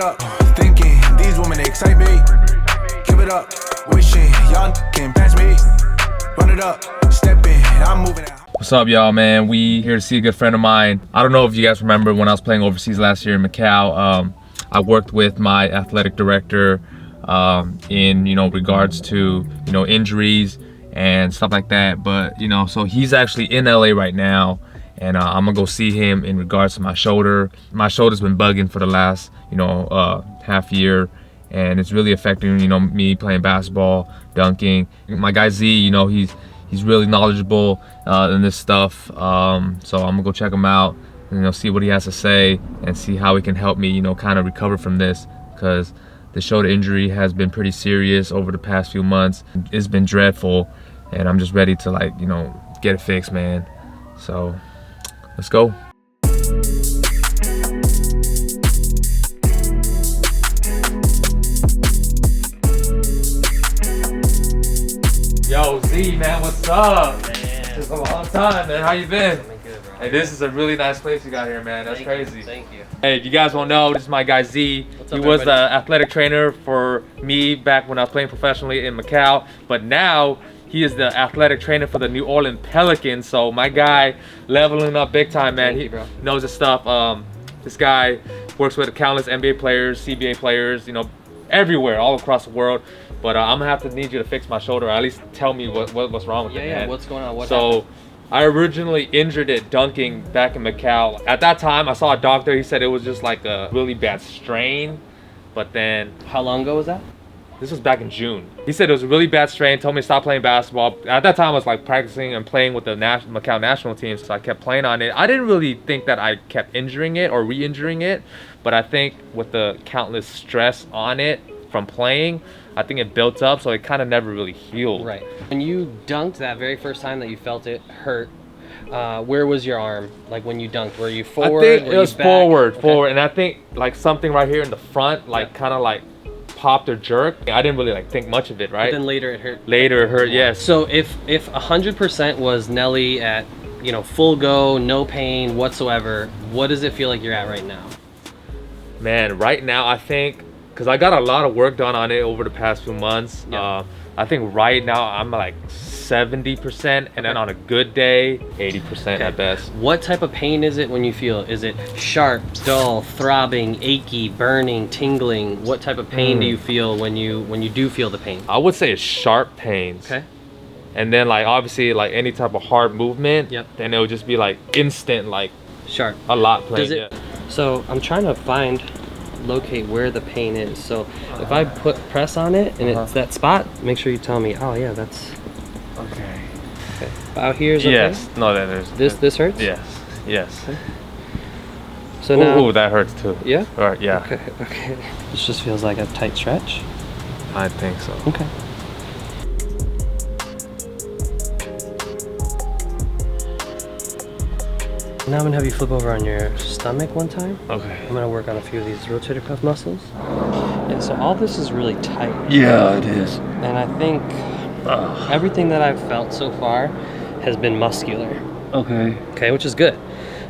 up, thinking these women excite me. Give it up, wishing y'all can pass me. Run it up, stepping, I'm moving out. What's up, y'all, man? We here to see a good friend of mine. I don't know if you guys remember when I was playing overseas last year in Macau. I worked with my athletic director in regards to injuries and stuff like that. But so he's actually in LA right now, and I'm gonna go see him in regards to my shoulder. My shoulder's been bugging for the last half year, and it's really affecting me playing basketball, dunking. My guy Z, he's really knowledgeable in this stuff, so I'm gonna go check him out and see what he has to say and see how he can help me kind of recover from this, because the shoulder injury has been pretty serious over the past few months. It's been dreadful, and I'm just ready to get it fixed, man. So let's go. Yo, Z, man, what's up? Man. It's a long time, man. How you been? I'm good, bro. Hey, this is a really nice place you got here, man. That's crazy. Thank you. Hey, if you guys won't know, this is my guy Z. What's He up, was the everybody? athletic trainer for me back when I was playing professionally in Macau, but now he is the athletic trainer for the New Orleans Pelicans. So my guy leveling up big time, man. Thank He you, bro. knows his stuff. This guy works with countless NBA players, CBA players, everywhere, all across the world. But I'm gonna need you to fix my shoulder, or at least tell me what's wrong with it, man. What's going on? What So happened? I originally injured it dunking back in Macau. At that time, I saw a doctor. He said it was just like a really bad strain. But then, How long ago was that? this was back in June. He said it was a really bad strain, told me to stop playing basketball. At that time, I was like practicing and playing with the Macau national team, so I kept playing on it. I didn't really think that I kept injuring it or re-injuring it, but I think with the countless stress on it from playing, I think it built up, so it kind of never really healed. Right. When you dunked that very first time that you felt it hurt, where was your arm? Like when you dunked, were you forward? I think were it was you back? forward, Okay. and I think like something right here in the front, like kind of like popped or jerked. I didn't really think much of it, But right? then later it hurt. Later it hurt, yes. So if 100% was Nelly at full go, no pain whatsoever, what does it feel like you're at right now? Man, right now I think, because I got a lot of work done on it over the past few months. Yeah. I think right now I'm like 70%, and then on a good day, 80% at best. What type of pain is it when you feel it? Is it sharp, dull, throbbing, achy, burning, tingling? What type of pain do you feel when you do feel the pain? I would say it's sharp pains. Okay. And then like obviously like any type of hard movement, Yep. then it would just be like instant, like Sharp. a lot playing. Does it? So I'm trying to locate where the pain is. So if I press on it and it's that spot, make sure you tell me. Oh yeah, that's Okay. okay. Out here is okay. Yes. No, that is. This hurts. Yes. Yes. So now. Ooh, that hurts too. Yeah. All right. Yeah. Okay. Okay. This just feels like a tight stretch. I think so. Okay. Now I'm gonna have you flip over on your stomach one time. Okay. I'm gonna work on a few of these rotator cuff muscles. And so all this is really tight. Yeah, it is. And I think everything that I've felt so far has been muscular. Okay. Okay, which is good.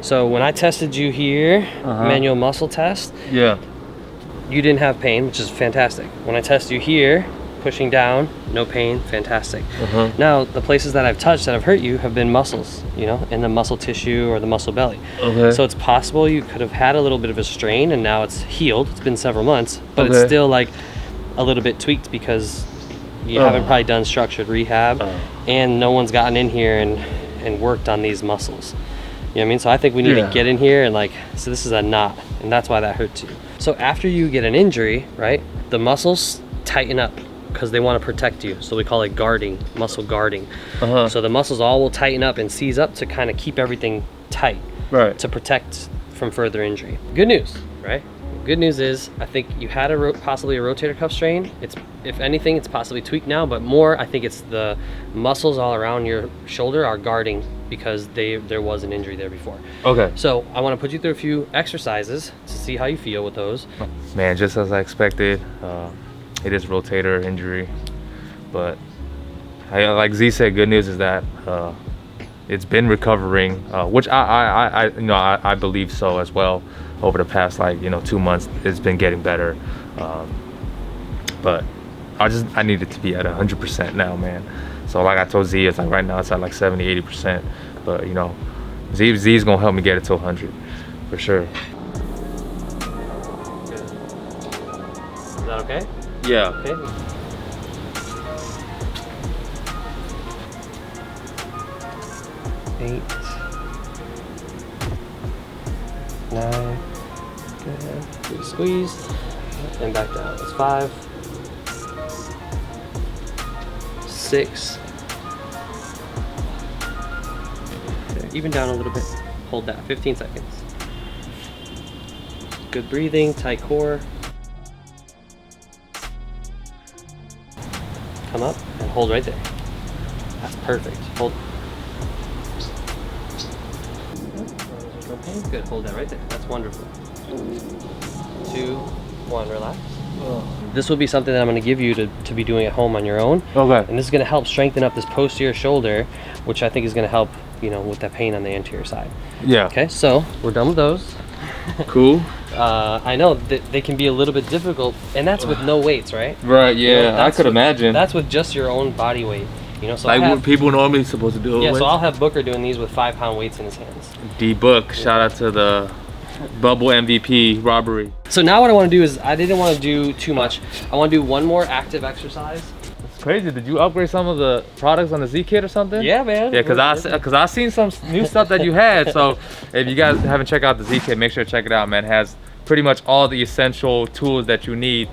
So when I tested you here, manual muscle test, Yeah. you didn't have pain, which is fantastic. When I test you here, pushing down, no pain, fantastic. Now, the places that I've touched that have hurt you have been muscles, in the muscle tissue or the muscle belly. Okay. So it's possible you could have had a little bit of a strain and now it's healed. It's been several months, but it's Okay. still like a little bit tweaked because you haven't probably done structured rehab and no one's gotten in here and worked on these muscles. You know what I mean? So I think we need to get in here and so this is a knot and that's why that hurts you. So after you get an injury, right, the muscles tighten up because they want to protect you. So we call it guarding, muscle guarding. So the muscles all will tighten up and seize up to kind of keep everything tight Right. to protect from further injury. Good news, right? Good news is I think you had possibly a rotator cuff strain. It's, if anything, it's possibly tweaked now, but more I think it's the muscles all around your shoulder are guarding because there was an injury there before. Okay. So I want to put you through a few exercises to see how you feel with those. Man, just as I expected, it is rotator injury, but like Z said, good news is that it's been recovering, which I believe so as well. over the past, like, you know, 2 months, it's been getting better. But I need it to be at 100% now, man. So like I told Z, it's like right now it's at like 70-80%. But you know, Z's gonna help me get it to 100 for sure. Is that okay? Yeah. Okay. Eight, 9, good. Good squeeze, and back down. It's 5, 6. Okay. Even down a little bit. Hold that. 15 seconds. Good breathing. Tight core. Come up and hold right there. That's perfect. Hold. Okay, good. Hold that right there. That's wonderful. 2, 1. Relax. This will be something that I'm going to give you to be doing at home on your own. Okay. And this is going to help strengthen up this posterior shoulder, which I think is going to help, you know, with that pain on the anterior side. Yeah. Okay, so we're done with those. Cool. I know that they can be a little bit difficult, and that's with no weights, right? Right. Yeah. You know, I could imagine. That's with just your own body weight. You know, so like I'll have, what people normally supposed to do. yeah. With. So I'll have Booker doing these with 5-pound weights in his hands. D Book. Shout out to the Bubble MVP robbery. So now what I want to do is I didn't want to do too much. I want to do one more active exercise. It's crazy. Did you upgrade some of the products on the Z Kit or something? Yeah, man. Yeah, cause I seen some new stuff that you had. So if you guys haven't checked out the Z Kit, make sure to check it out, man. It has pretty much all the essential tools that you need,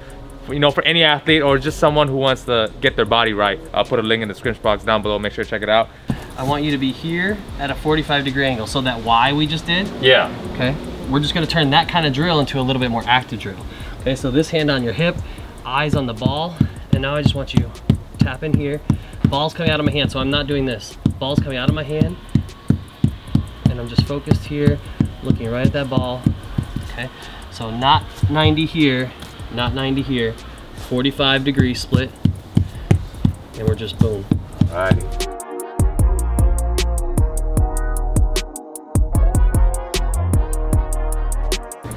you know, for any athlete or just someone who wants to get their body right. I'll put a link in the description box down below. Make sure to check it out. I want you to be here at a 45-degree angle. So that Y we just did. Yeah. Okay. We're just going to turn that kind of drill into a little bit more active drill. Okay. So this hand on your hip, eyes on the ball, and now I just want you tap in here. Ball's coming out of my hand, so I'm not doing this. Ball's coming out of my hand, and I'm just focused here, looking right at that ball. Okay. So not 90 here, not 90 here. 45-degree split, and we're just boom. Alrighty.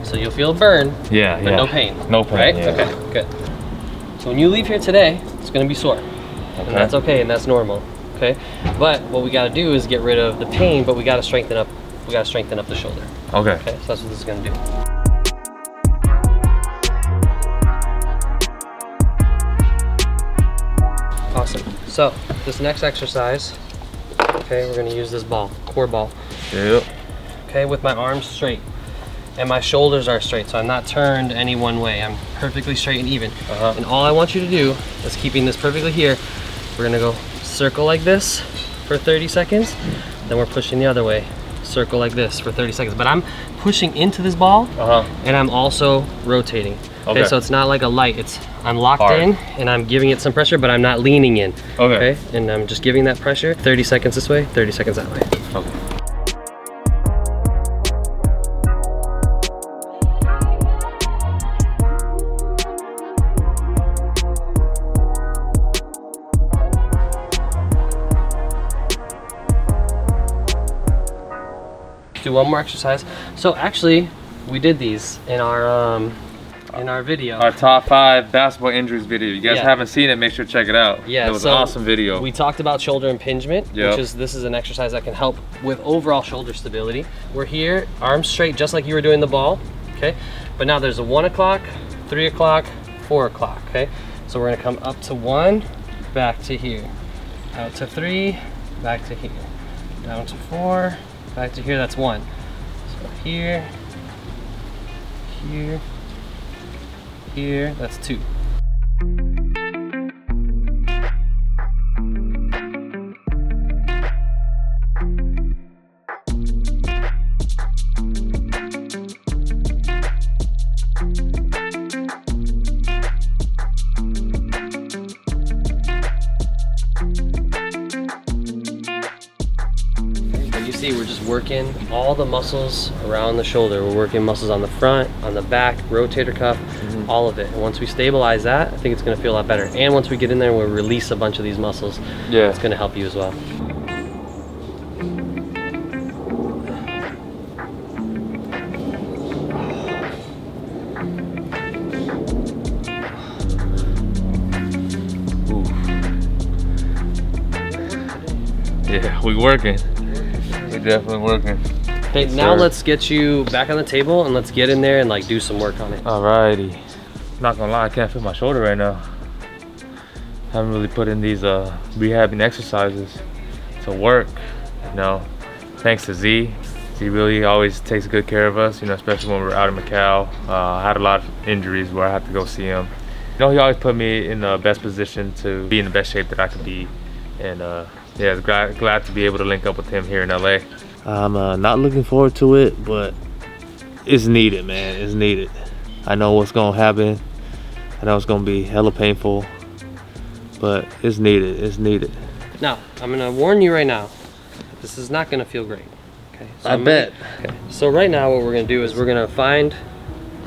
So you'll feel a burn, Yeah, but yeah. no pain. No pain. Right? Yeah. Okay, good. So when you leave here today, it's gonna be sore. Okay. And that's okay, and that's normal. Okay? But what we gotta do is get rid of the pain, but we gotta strengthen up the shoulder. Okay. Okay, so that's what this is gonna do. Awesome. So this next exercise, okay, we're gonna use this ball, core ball. Yep. Okay, with my arms straight. And my shoulders are straight, so I'm not turned any one way. I'm perfectly straight and even. And all I want you to do is keeping this perfectly here. We're gonna go circle like this for 30 seconds. Then we're pushing the other way. Circle like this for 30 seconds. But I'm pushing into this ball, and I'm also rotating. Okay, so it's not like a light. I'm locked in, and I'm giving it some pressure, but I'm not leaning in. Okay, and I'm just giving that pressure. 30 seconds this way, 30 seconds that way. Okay. Do one more exercise. So actually, we did these in our video. Our top 5 basketball injuries video. You guys Yeah. haven't seen it, make sure to check it out. Yeah, It was so an awesome video. We talked about shoulder impingement, Yep. this is an exercise that can help with overall shoulder stability. We're here, arms straight, just like you were doing the ball, okay? But now there's a 1 o'clock, 3 o'clock, 4 o'clock, okay? So we're gonna come up to 1, back to here, out to 3, back to here, down to 4, back to here, that's 1. So here, here, here, that's 2. We're just working all the muscles around the shoulder. We're working muscles on the front, on the back, rotator cuff, all of it. And once we stabilize that, I think it's gonna feel a lot better. And once we get in there and we release a bunch of these muscles, it's gonna help you as well. We working. We definitely working. Okay, now let's get you back on the table and let's get in there and like do some work on it. Alrighty. Not gonna lie, I can't feel my shoulder right now. Haven't really put in these rehabbing exercises to work, you know. Thanks to Z. Z really always takes good care of us, you know, especially when we're out in Macau. I had a lot of injuries where I had to go see him. You know, he always put me in the best position to be in the best shape that I could be. And yeah, glad to be able to link up with him here in LA. I'm not looking forward to it, but it's needed, man. It's needed. I know what's gonna happen. I know it's gonna be hella painful, but it's needed. It's needed. Now, I'm gonna warn you right now. This is not gonna feel great. Okay. So I bet. Okay. So right now, what we're gonna do is we're gonna find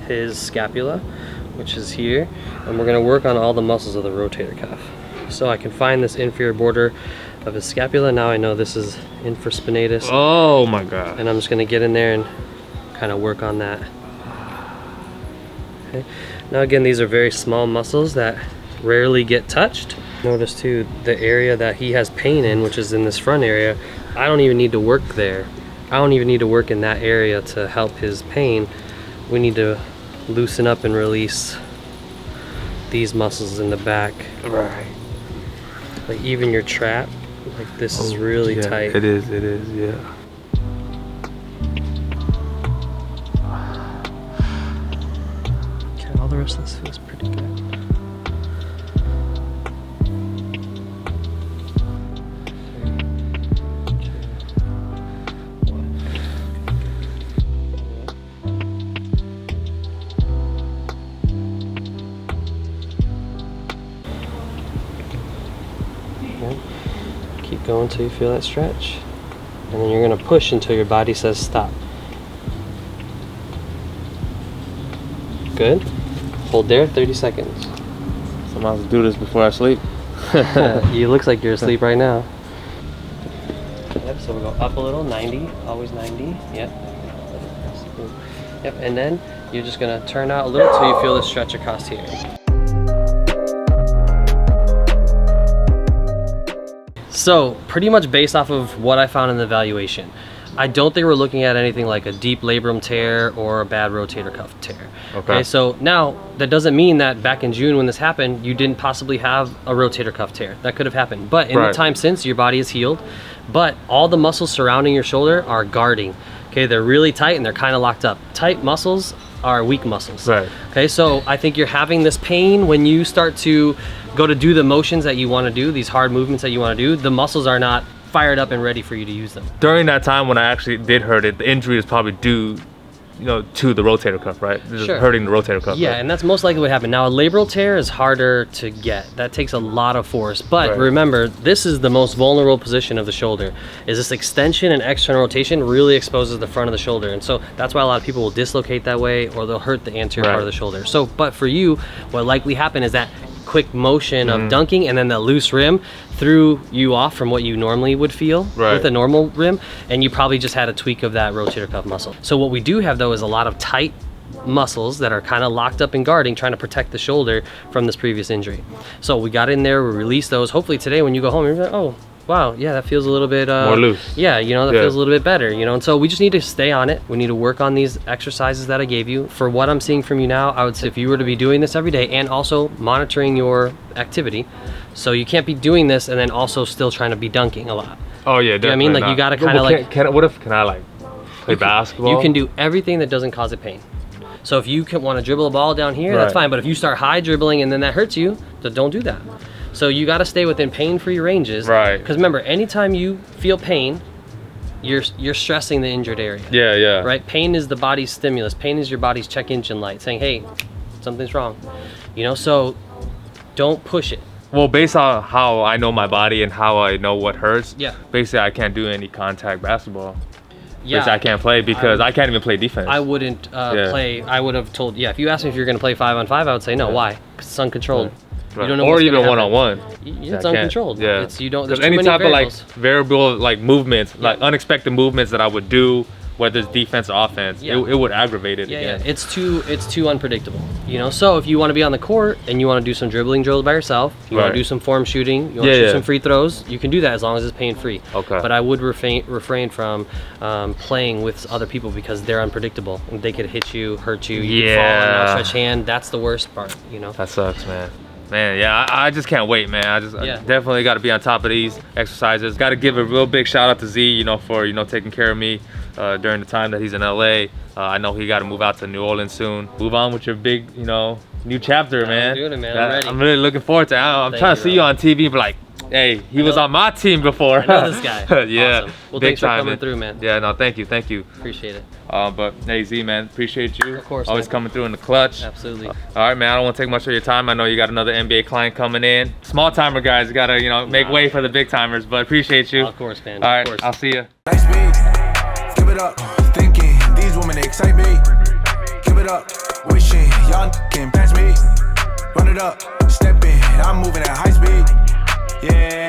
his scapula, which is here, and we're gonna work on all the muscles of the rotator cuff. So I can find this inferior border of his scapula. Now I know this is infraspinatus. Oh my God. And I'm just gonna get in there and kind of work on that. Okay. Now again, these are very small muscles that rarely get touched. Notice too, the area that he has pain in, which is in this front area, I don't even need to work there. I don't even need to work in that area to help his pain. We need to loosen up and release these muscles in the back. Right. Like even your trap, like this is really yeah, tight. It is, yeah. Okay, all the rest of this feels pretty good. Keep going until you feel that stretch. And then you're gonna push until your body says stop. Good. Hold there, 30 seconds. So I might as well do this before I sleep. You looks like you're asleep right now. Yep, so we'll go up a little, 90, always 90, yep. Yep, and then you're just gonna turn out a little till you feel the stretch across here. So pretty much based off of what I found in the evaluation, I don't think we're looking at anything like a deep labrum tear or a bad rotator cuff tear. Okay, so now that doesn't mean that back in June when this happened, you didn't possibly have a rotator cuff tear. That could have happened. But in the time since, your body is healed, but all the muscles surrounding your shoulder are guarding. Okay, they're really tight and they're kind of locked up. Tight muscles are weak muscles. Right. Okay, so I think you're having this pain when you start to go to do the motions that you want to do, these hard movements that you want to do, the muscles are not fired up and ready for you to use them. During that time when I actually did hurt it, the injury is probably due, you know, to the rotator cuff, right? Just hurting the rotator cuff. Yeah, right? And that's most likely what happened. Now, a labral tear is harder to get. That takes a lot of force. But remember, this is the most vulnerable position of the shoulder. Is this extension and external rotation really exposes the front of the shoulder. And so that's why a lot of people will dislocate that way or they'll hurt the anterior part of the shoulder. So, but for you, what likely happened is that quick motion of dunking and then the loose rim threw you off from what you normally would feel with a normal rim, and you probably just had a tweak of that rotator cuff muscle. So what we do have though is a lot of tight muscles that are kind of locked up and guarding, trying to protect the shoulder from this previous injury. So we got in there, we released those. Hopefully today when you go home, you're like, oh wow, yeah, that feels a little bit more loose. Yeah, you know, that feels a little bit better, you know. And so we just need to stay on it. We need to work on these exercises that I gave you. For what I'm seeing from you now, I would say if you were to be doing this every day and also monitoring your activity, so you can't be doing this and then also still trying to be dunking a lot. Oh yeah, definitely. You know what I mean? Like you gotta kind of like. Can I like play basketball? You can do everything that doesn't cause it pain. So if you want to dribble a ball down here, that's fine. But if you start high dribbling and then that hurts you, then don't do that. So you got to stay within pain-free ranges. Right. Because remember, anytime you feel pain, you're stressing the injured area. Yeah, yeah. Right? Pain is the body's stimulus. Pain is your body's check engine light saying, hey, something's wrong. You know, so don't push it. Well, based on how I know my body and how I know what hurts, basically I can't do any contact basketball. Yeah. Basically I can't play because I can't even play defense. I wouldn't play. I would have told, if you asked me if you're going to play 5-on-5, I would say no. Why? Because it's uncontrolled. You don't know or even one-on-one. It's uncontrolled. Yeah. It's, you don't. There's any too many type variables. of like variable like movements, like unexpected movements that I would do whether it's defense or offense, Yeah. it would aggravate it Yeah, again. yeah, it's too unpredictable. You know, so if you want to be on the court and you want to do some dribbling drills by yourself, you want Right. to do some form shooting, you want Yeah, to shoot yeah. some free throws, you can do that as long as it's pain free. Okay. But I would refrain from playing with other people because they're unpredictable. They could hit you, hurt you, you could fall and Yeah. outstretched hand. That's the worst part, you know. That sucks, man. Man, yeah, I just can't wait, man. I Yeah. definitely got to be on top of these exercises. Got to give a real big shout out to Z, you know, for, you know, taking care of me during the time that he's in LA. I know he got to move out to New Orleans soon. Move on with your big, you know, new chapter, man. doing it, man. I'm ready. I'm really looking forward to it. I'm Thank trying you, to see bro. you on TV and be like, hey, he was know- on my team before. I know this guy. Yeah. Awesome. Well, big thanks for time, coming through, man. Yeah, no, thank you. Appreciate it. But hey, Z, man, appreciate you. Of course, Always man. coming through in the clutch. Absolutely. All right, man. I don't want to take much of your time. I know you got another NBA client coming in. Small timer guys, you gotta, you know, make way for the big timers. But appreciate you. Of course, man. All Of right, course. I'll see you. Nice beat. Give it up. Thinking these women they excite me. Give it up. Wishing y'all can pass me. Run it up. Stepping. I'm moving at high speed. Yeah.